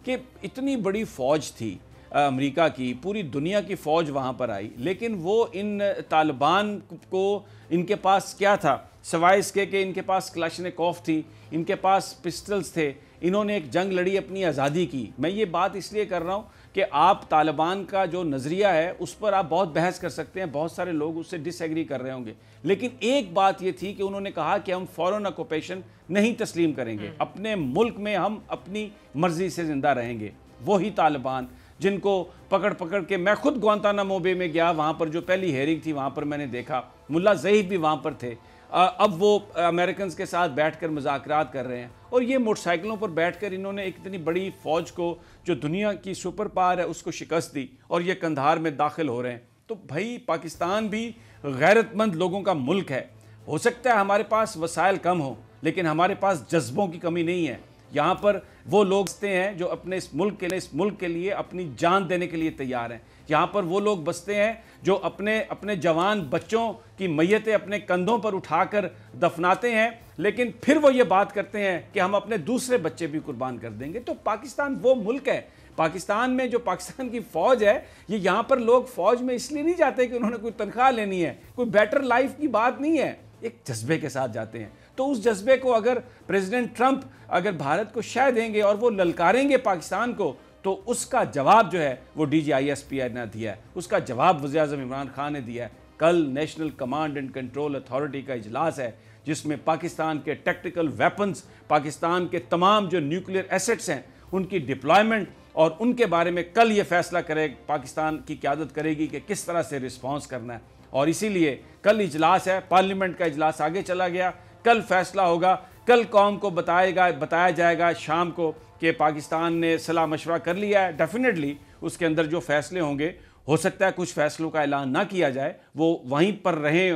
کہ اتنی بڑی فوج تھی امریکہ کی، پوری دنیا کی فوج وہاں پر آئی، لیکن وہ ان طالبان کو، ان کے پاس کیا تھا سوائے اس کے کہ ان کے پاس کلاشنکوف تھی، ان کے پاس پسٹلز تھے، انہوں نے ایک جنگ لڑی اپنی آزادی کی۔ میں یہ بات اس لیے کر رہا ہوں کہ آپ طالبان کا جو نظریہ ہے اس پر آپ بہت بحث کر سکتے ہیں، بہت سارے لوگ اس سے ڈس ایگری کر رہے ہوں گے، لیکن ایک بات یہ تھی کہ انہوں نے کہا کہ ہم فورن آکوپیشن نہیں تسلیم کریں گے، اپنے ملک میں ہم اپنی مرضی سے زندہ رہیں گے۔ وہی طالبان جن کو پکڑ کے، میں خود گوانتانامو بے میں گیا، وہاں پر جو پہلی ہیئرنگ تھی وہاں پر میں نے دیکھا ملا ظہیر بھی وہاں پر تھے، اب وہ امریکنز کے ساتھ بیٹھ کر مذاکرات کر رہے ہیں، اور یہ موٹر سائیکلوں پر بیٹھ کر انہوں نے ایک اتنی بڑی فوج کو جو دنیا کی سپر پاور ہے اس کو شکست دی، اور یہ کندھار میں داخل ہو رہے ہیں۔ تو بھائی پاکستان بھی غیرت مند لوگوں کا ملک ہے، ہو سکتا ہے ہمارے پاس وسائل کم ہوں لیکن ہمارے پاس جذبوں کی کمی نہیں ہے۔ یہاں پر وہ لوگ بستے ہیں جو اپنے اس ملک کے لیے اپنی جان دینے کے لیے تیار ہیں، یہاں پر وہ لوگ بستے ہیں جو اپنے جوان بچوں کی میتیں اپنے کندھوں پر اٹھا کر دفناتے ہیں، لیکن پھر وہ یہ بات کرتے ہیں کہ ہم اپنے دوسرے بچے بھی قربان کر دیں گے۔ تو پاکستان وہ ملک ہے، پاکستان میں جو پاکستان کی فوج ہے، یہ یہاں پر لوگ فوج میں اس لیے نہیں جاتے کہ انہوں نے کوئی تنخواہ لینی ہے، کوئی بیٹر لائف کی بات نہیں ہے، ایک جذبے کے ساتھ جاتے ہیں۔ تو اس جذبے کو اگر پریزیڈنٹ ٹرمپ اگر بھارت کو شہ دیں گے اور وہ للکاریں گے پاکستان کو، تو اس کا جواب جو ہے وہ DGISPI نے دیا ہے، اس کا جواب وزیر اعظم عمران خان نے دیا ہے۔ کل national command and control authority کا اجلاس ہے جس میں پاکستان کے ٹیکٹیکل ویپنز، پاکستان کے تمام جو نیوکلیر ایسٹس ہیں ان کی ڈپلائمنٹ، اور ان کے بارے میں کل یہ فیصلہ پاکستان کی قیادت کرے گی کہ کس طرح سے رسپانس کرنا ہے۔ اور اسی لیے کل اجلاس ہے، پارلیمنٹ کا اجلاس آگے چلا گیا، کل فیصلہ ہوگا، کل قوم کو بتایا جائے گا شام کو کہ پاکستان نے صلاح مشورہ کر لیا ہے۔ ڈیفینیٹلی اس کے اندر جو فیصلے ہوں گے، ہو سکتا ہے کچھ فیصلوں کا اعلان نہ کیا جائے، وہ وہیں پر رہیں،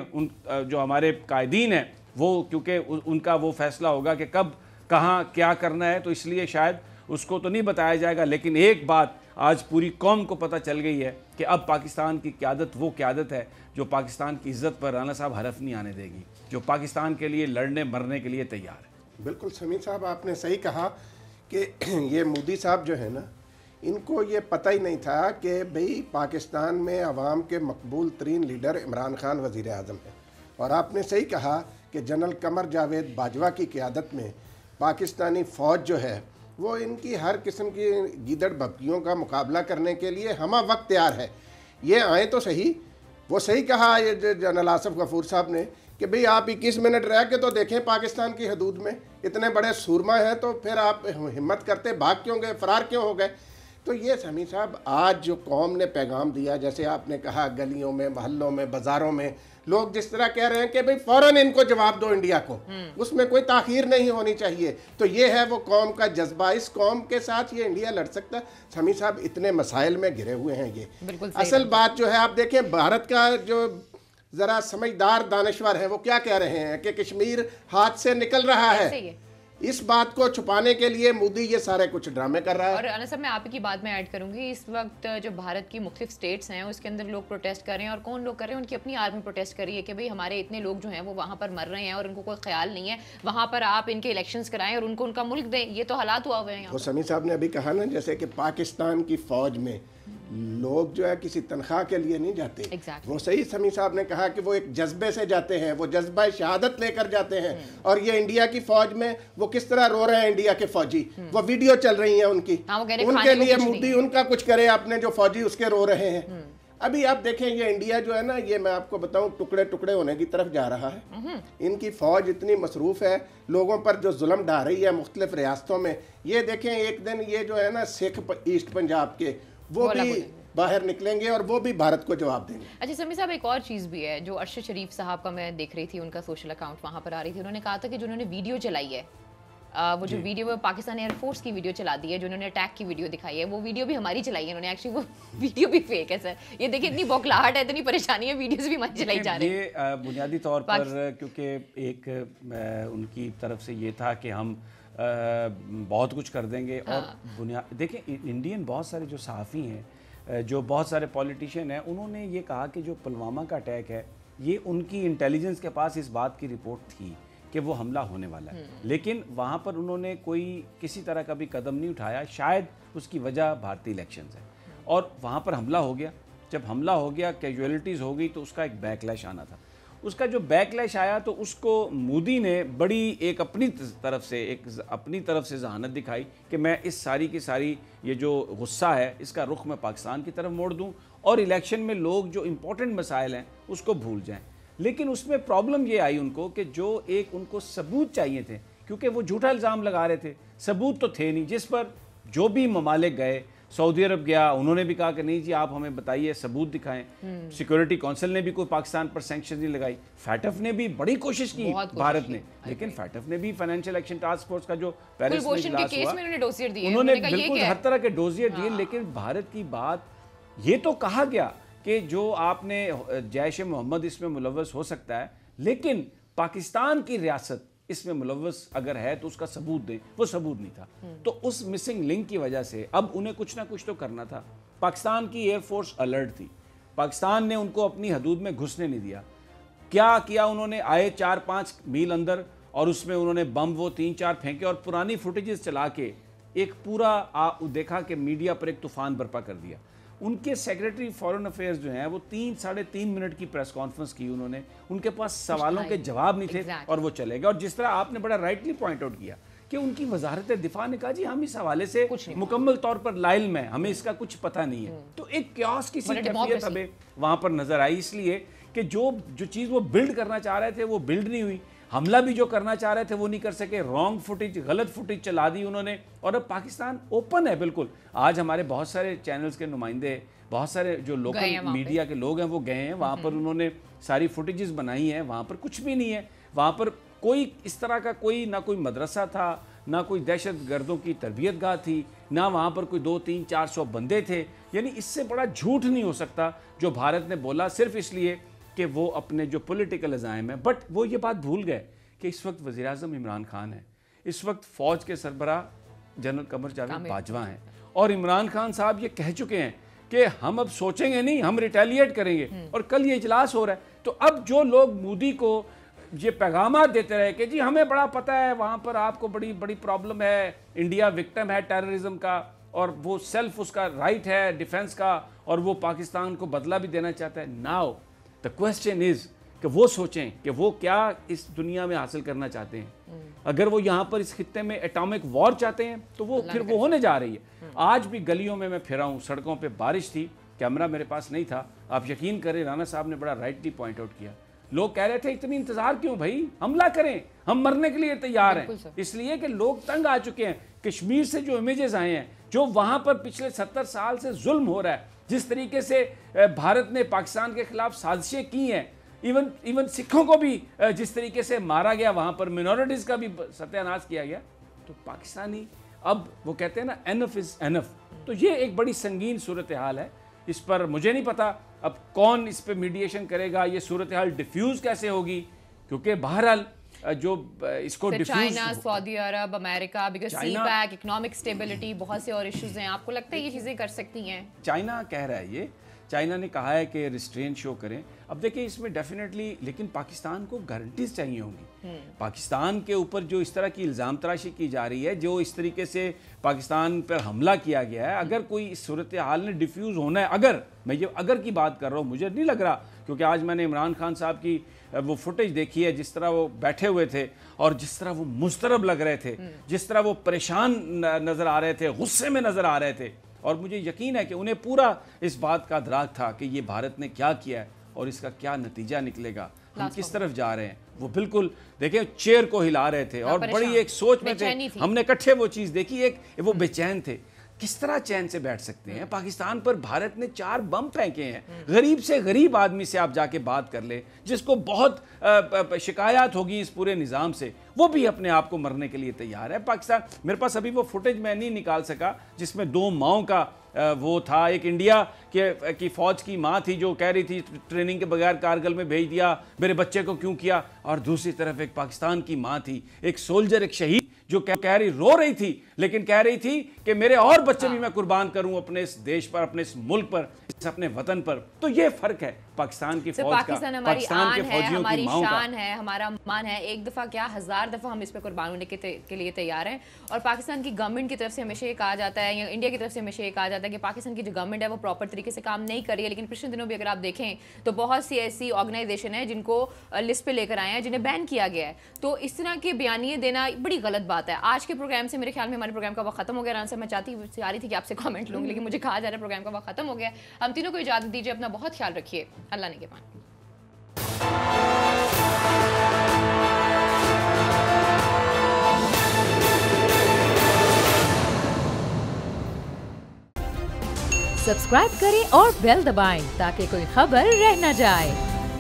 جو ہمارے قائدین ہیں وہ، کیونکہ ان کا وہ فیصلہ ہوگا کہ کب کہاں کیا کرنا ہے، تو اس لیے شاید اس کو تو نہیں بتایا جائے گا۔ لیکن ایک بات آج پوری قوم کو پتہ چل گئی ہے کہ اب پاکستان کی قیادت وہ قیادت ہے جو پاکستان کی عزت پر رانا صاحب حرف نہیں آنے دے گی، جو پاکستان کے لیے لڑنے مرنے کے لیے تیار ہے۔ بالکل سمیع صاحب، آپ نے صحیح کہا کہ یہ مودی صاحب جو ہے نا، ان کو یہ پتہ ہی نہیں تھا کہ بھئی پاکستان میں عوام کے مقبول ترین لیڈر عمران خان وزیر اعظم ہیں، اور آپ نے صحیح کہا کہ جنرل قمر جاوید باجوہ کی قیادت میں پاکستانی فوج جو ہے وہ ان کی ہر قسم کی گیدڑ بھبکیوں کا مقابلہ کرنے کے لیے ہمہ وقت تیار ہے. یہ آئیں تو صحیح. وہ صحیح کہا یہ جنرل آصف غفور صاحب نے کہ بھئی آپ 21 منٹ رہ کے تو دیکھیں پاکستان کی حدود میں اتنے بڑے سورما ہیں, تو پھر آپ ہمت کرتے بھاگ کیوں گئے, فرار کیوں ہو گئے. تو یہ سمیع صاحب آج جو قوم نے پیغام دیا, جیسے آپ نے کہا گلیوں میں, محلوں میں, بازاروں میں لوگ جس طرح کہہ رہے ہیں کہ بھئی فوراً ان کو جواب دو انڈیا کو, اس میں کوئی تاخیر نہیں ہونی چاہیے. تو یہ ہے وہ قوم کا جذبہ. اس قوم کے ساتھ یہ انڈیا لڑ سکتا ہے. سمیع صاحب اتنے مسائل میں گھرے ہوئے ہیں یہ. اصل بات جو ہے آپ دیکھیں بھارت کا جو ذرا سمجھدار دانشور ہیں وہ کیا کہہ رہے ہیں کہ کشمیر ہاتھ سے نکل رہا ہے. اس بات کو چھپانے کے لیے مودی یہ سارے کچھ ڈرامے کر رہا ہے. اور انس صاحب میں آپ کی بات میں ایڈ کروں گی, اس وقت جو بھارت کی مختلف سٹیٹس ہیں اس کے اندر لوگ پروٹیسٹ کر رہے ہیں, اور کون لوگ کر رہے ہیں, ان کی اپنی آرمی پروٹیسٹ کر رہی ہے کہ بھئی ہمارے اتنے لوگ جو ہیں وہ وہاں پر مر رہے ہیں اور ان کو کوئی خیال نہیں ہے, وہاں پر آپ ان کے الیکشنز کرائیں اور ان کو ان کا ملک دیں. یہ تو حالات ہوا ہوئے ہیں. وہ سمیع صاحب نے ابھی کہا نا جیسے کہ پاکستان کی فوج میں لوگ جو ہے کسی تنخواہ کے لیے نہیں جاتے. وہ صحیح سمیع صاحب نے کہا کہ وہ ایک جذبے سے جاتے ہیں, وہ جذبہ شہادت لے کر جاتے ہیں. اور یہ انڈیا کی فوج میں وہ کس طرح رو رہے ہیں انڈیا کے فوجی, وہ ویڈیو چل رہی ہیں ان کی, ان کے لیے مودی ان کا کچھ کرے اپنے جو فوجی اس کے رو رہے ہیں. ابھی آپ دیکھیں یہ انڈیا جو ہے نا, یہ میں آپ کو بتاؤں ٹکڑے ٹکڑے ہونے کی طرف جا رہا ہے. ان کی فوج اتنی مصروف ہے لوگوں پر جو ظلم ڈھا رہی ہے مختلف ریاستوں میں. یہ دیکھیں ایک دن یہ جو ہے نا سکھ ایسٹ پنجاب کے وہ بھی باہر نکلیں گے اور وہ بھی بھارت کو جواب دیں گے. اچھا سمیع صاحب ایک اور چیز بھی ہے جو ارشد شریف صاحب کا میں دیکھ رہی تھی, ان کا سوشل اکاؤنٹ وہاں پر آ رہی تھی, انہوں نے کہا تھا کہ جو انہوں نے ویڈیو چلائی ہے وہ جو ویڈیو پاکستان ایئر فورس کی ویڈیو چلا دی ہے, جو انہوں نے اٹیک کی ویڈیو دکھائی ہے, وہ ویڈیو بھی ہماری چلائی ہے انہوں نے. ایکچولی وہ ویڈیو بھی فیک ہے سر. یہ دیکھیں اتنی بوکھلاہٹ ہے, اتنی پریشانی ہے, ویڈیوز بھی ہماری چلائی جا رہی ہیں. یہ بنیادی طور پر کیونکہ ایک ان کی طرف سے یہ تھا کہ ہم بہت کچھ کر دیں گے. اور دیکھیں انڈین بہت سارے جو صحافی ہیں, جو بہت سارے پولیٹیشین ہیں, انہوں نے یہ کہا کہ جو پلوامہ کا اٹیک ہے یہ ان کی انٹیلیجنس کے پاس اس بات کی رپورٹ تھی کہ وہ حملہ ہونے والا ہے, لیکن وہاں پر انہوں نے کوئی کسی طرح کا بھی قدم نہیں اٹھایا. شاید اس کی وجہ بھارتی الیکشنز ہے, اور وہاں پر حملہ ہو گیا. جب حملہ ہو گیا, کیجویلٹیز ہو گئی, تو اس کا ایک بیک لیش آنا تھا. اس کا جو بیک لیش آیا تو اس کو مودی نے بڑی ایک اپنی طرف سے ذہانت دکھائی کہ میں اس ساری کی ساری یہ جو غصہ ہے اس کا رخ میں پاکستان کی طرف موڑ دوں, اور الیکشن میں لوگ جو امپورٹنٹ مسائل ہیں اس کو بھول جائیں. لیکن اس میں پرابلم یہ آئی ان کو کہ جو ایک ان کو ثبوت چاہیے تھے, کیونکہ وہ جھوٹا الزام لگا رہے تھے, ثبوت تو تھے نہیں. جس پر جو بھی ممالک گئے, سعودی عرب گیا, انہوں نے بھی کہا کہ نہیں جی آپ ہمیں بتائیے, ثبوت دکھائیں. سیکورٹی کونسل نے بھی کوئی پاکستان پر سینکشن نہیں لگائی. فیٹف نے بھی بڑی کوشش کی بھارت نے, لیکن فیٹف نے بھی فائنینشیل ایکشن ٹاسک فورس کا جو پیرس میں اجلاس ہوا انہوں نے بالکل ہر طرح کے ڈوزیئر دیے. لیکن بھارت کی بات یہ تو کہا گیا کہ جو آپ نے جیش محمد اس میں ملوث ہو سکتا ہے, لیکن پاکستان کی ریاست اس میں ملوث اگر ہے تو اس کا ثبوت دیں. وہ ثبوت نہیں تھا. تو اس مسنگ لنک کی وجہ سے اب انہیں کچھ نہ کچھ تو کرنا تھا. پاکستان کی ایئر فورس الرٹ تھی, پاکستان نے ان کو اپنی حدود میں گھسنے نہیں دیا. کیا کیا انہوں نے, آئے 4-5 میل اندر اور اس میں انہوں نے بم وہ 3-4 پھینکے اور پرانی فوٹیجز چلا کے ایک پورا دیکھا کہ میڈیا پر ایک طوفان برپا کر دیا. ان کے سیکریٹری فارن افیئرز جو ہیں وہ 3-3.5 منٹ کی پریس کانفرنس کی انہوں نے, ان کے پاس سوالوں کے جواب نہیں تھے اور وہ چلے گئے. اور جس طرح آپ نے بڑا رائٹلی پوائنٹ آؤٹ کیا کہ ان کی وزارت دفاع نے کہا جی ہم اس حوالے سے مکمل طور پر لائل میں, ہمیں اس کا کچھ پتہ نہیں ہے. تو ایک کیوس کی سی کیفیت ہمیں وہاں پر نظر آئی, اس لیے کہ جو چیز وہ بلڈ کرنا چاہ رہے تھے وہ بلڈ نہیں ہوئی. حملہ بھی جو کرنا چاہ رہے تھے وہ نہیں کر سکے. رانگ فوٹیج, غلط فوٹیج چلا دی انہوں نے. اور اب پاکستان اوپن ہے بالکل. آج ہمارے بہت سارے چینلز کے نمائندے, بہت سارے جو لوکل میڈیا کے لوگ ہیں وہ گئے ہیں وہاں پر, انہوں نے ساری فوٹیجز بنائی ہیں. وہاں پر کچھ بھی نہیں ہے. وہاں پر کوئی اس طرح کا کوئی نہ کوئی مدرسہ تھا, نہ کوئی دہشت گردوں کی تربیت گاہ تھی, نہ وہاں پر کوئی 200-300-400 بندے تھے. یعنی اس سے بڑا جھوٹ نہیں ہو سکتا جو بھارت نے بولا, صرف اس لیے کہ وہ اپنے جو پولیٹیکل عزائم ہیں. بٹ وہ یہ بات بھول گئے کہ اس وقت وزیراعظم عمران خان ہے, اس وقت فوج کے سربراہ جنرل قمر جاوید باجوہ ہیں, اور عمران خان صاحب یہ کہہ چکے ہیں کہ ہم اب سوچیں گے نہیں, ہم ریٹیلیٹ کریں گے. اور کل یہ اجلاس ہو رہا ہے. تو اب جو لوگ مودی کو یہ پیغامات دیتے رہے کہ جی ہمیں بڑا پتہ ہے وہاں پر آپ کو بڑی بڑی پرابلم ہے, انڈیا وکٹم ہے ٹیررزم کا, اور وہ سیلف اس کا رائٹ ہے ڈیفنس کا, اور وہ پاکستان کو بدلہ بھی دینا چاہتا ہے. ناؤ دا کوسچن از کہ وہ سوچیں کہ وہ کیا اس دنیا میں حاصل کرنا چاہتے ہیں. اگر وہ یہاں پر اس خطے میں ایٹامک وار چاہتے ہیں تو وہ پھر وہ ہونے جا رہی ہے. آج بھی گلیوں میں پھرا ہوں, سڑکوں پہ بارش تھی, کیمرہ میرے پاس نہیں تھا, آپ یقین کریں رانا صاحب نے بڑا رائٹلی پوائنٹ آؤٹ کیا, لوگ کہہ رہے تھے اتنی انتظار کیوں بھائی, حملہ کریں, ہم مرنے کے لیے تیار ہیں. اس لیے کہ لوگ تنگ آ چکے ہیں. کشمیر سے جو امیجز آئے ہیں, جو وہاں پر پچھلے 70 سال سے ظلم ہو رہا ہے, جس طریقے سے بھارت نے پاکستان کے خلاف سازشیں کی ہیں, ایون سکھوں کو بھی جس طریقے سے مارا گیا, وہاں پر منورٹیز کا بھی ستیہ ناش کیا گیا, تو پاکستانی اب وہ کہتے ہیں نا انف از انف. تو یہ ایک بڑی سنگین صورتحال ہے. اس پر مجھے نہیں پتا اب کون اس پہ میڈیشن کرے گا, یہ صورتحال ڈیفیوز کیسے ہوگی, کیونکہ بہرحال جو اس کو چائنا, سعودی عرب, امریکہ, because CPEC, economic stability, بہت سے اور ایشوز ہیں. آپ کو لگتا ہے یہ چیزیں کر سکتی ہیں؟ چائنا کہہ رہا ہے, یہ چائنا نے کہا ہے کہ ریسٹرین شو کریں. اب دیکھیں اس میں ڈیفینیٹلی, لیکن پاکستان کو گارنٹیز چاہیے ہوں گی. پاکستان کے اوپر جو اس طرح کی الزام تراشی کی جا رہی ہے, جو اس طریقے سے پاکستان پر حملہ کیا گیا ہے, اگر کوئی اس صورتحال نے ڈیفیوز ہونا ہے, اگر میں یہ اگر کی بات کر رہا ہوں, مجھے نہیں لگ رہا, کیونکہ آج میں نے عمران خان صاحب کی وہ فوٹیج دیکھی ہے, جس طرح وہ بیٹھے ہوئے تھے اور جس طرح وہ مضطرب لگ رہے تھے, جس طرح وہ پریشان نظر آ رہے تھے, غصے میں نظر آ رہے تھے, اور مجھے یقین ہے کہ انہیں پورا اس بات کا ادراک تھا کہ یہ بھارت نے کیا کیا ہے اور اس کا کیا نتیجہ نکلے گا, ہم کس طرف جا رہے ہیں. وہ بالکل دیکھیں چیئر کو ہلا رہے تھے اور بڑی ایک سوچ میں تھے, ہم نے اکٹھے وہ چیز دیکھی, ایک وہ بے چین تھے. کس طرح چین سے بیٹھ سکتے ہیں؟ پاکستان پر بھارت نے 4 بم پھینکے ہیں. غریب سے غریب آدمی سے آپ جا کے بات کر لیں, جس کو بہت شکایات ہوگی اس پورے نظام سے, وہ بھی اپنے آپ کو مرنے کے لیے تیار ہے. پاکستان, میرے پاس ابھی وہ فوٹیج میں نہیں نکال سکا جس میں 2 ماؤں کا وہ تھا. ایک انڈیا کی فوج کی ماں تھی جو کہہ رہی تھی ٹریننگ کے بغیر کارگل میں بھیج دیا, میرے بچے کو کیوں کیا, اور دوسری طرف ایک پاکستان کی ماں تھی, ایک سولجر, ایک شہید, جو کہہ رہی, رو رہی تھی, لیکن کہہ رہی تھی کہ میرے اور بچے بھی میں قربان کروں اپنے اس دیش پر, اپنے اس ملک پر, اپنے وطن پر. تو یہ فرق ہے پاکستان کی فوج کا, پاکستان کے فوجیوں کی ماؤں کا. شان ہے, ہمارا مان ہے, ایک دفعہ کیا 1000 دفعہ ہم اس پہ قربان ہونے کے لیے تیار ہیں. اور پاکستان کی گورنمنٹ کی طرف سے ہمیشہ یہ کہا جاتا ہے, یا انڈیا کی طرف سے ہمیشہ یہ کہا جاتا ہے کہ پاکستان کی جو گورنمنٹ ہے وہ پراپر طریقے سے کام نہیں کر رہی ہے. لیکن پچھلے دنوں بھی اگر آپ دیکھیں تو بہت سی ایسی آرگنائزیشن ہیں جن کو لسٹ پہ لے کر آئے ہیں, جنہیں بین کیا گیا ہے. تو اس طرح کے بیانیے دینا بڑی غلط بات ہے. آج کے پروگرام سے میرے خیال میں ہمارے پروگرام کا وقت ختم ہو گیا. ران سے میں چاہ رہی تھی کہ آپ سے کامنٹ لوں گی, لیکن مجھے کہا جا رہا ہے پروگرام کا وقت ختم ہو گیا. ہم تینوں کو اجازت دیجیے, اپنا بہت خیال رکھیے, اللہ نگہبان. سبسکرائب کریں اور بیل دبائیں تاکہ کوئی خبر رہ نہ جائے.